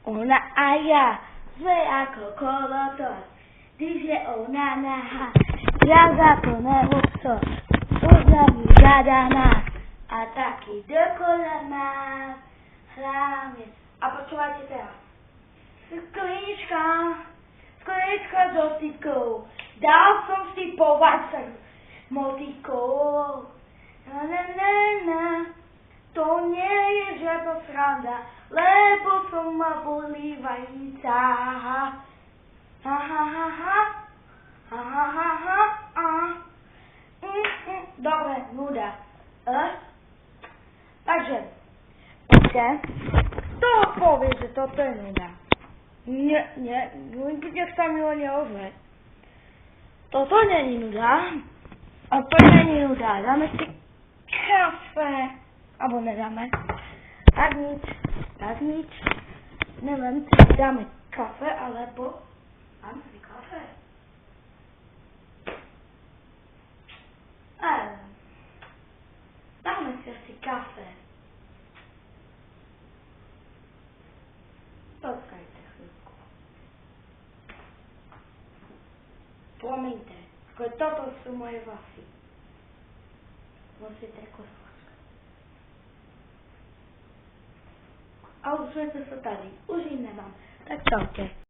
Ona a ja, sme ako kolotoč. Když je ona nahá, ja za to neobstoč. Poznám ju zadaná a taký do kolena hráme. A počúvajte teraz. Sklička s dotykou, dal som vtipovať sa motikou. To nie je žiadna sranda, lebo som ma bolívajíca. Dobre, nuda. Takže, poďte. Kto povie, že toto je nuda? Nie, nech sa mi ho neozve. Toto není nuda. A to není nuda. Dáme si kafe. Abo nedáme. Tak nič. Neviem, či dáme kafe, alebo... Dáme si kafe. Dáme si asi kafe. Počkajte chvíľku. Promiňte, toto sú moje vlasy. Musíte koskať. A už sme sa tady. Už im nemám. Tak čaute.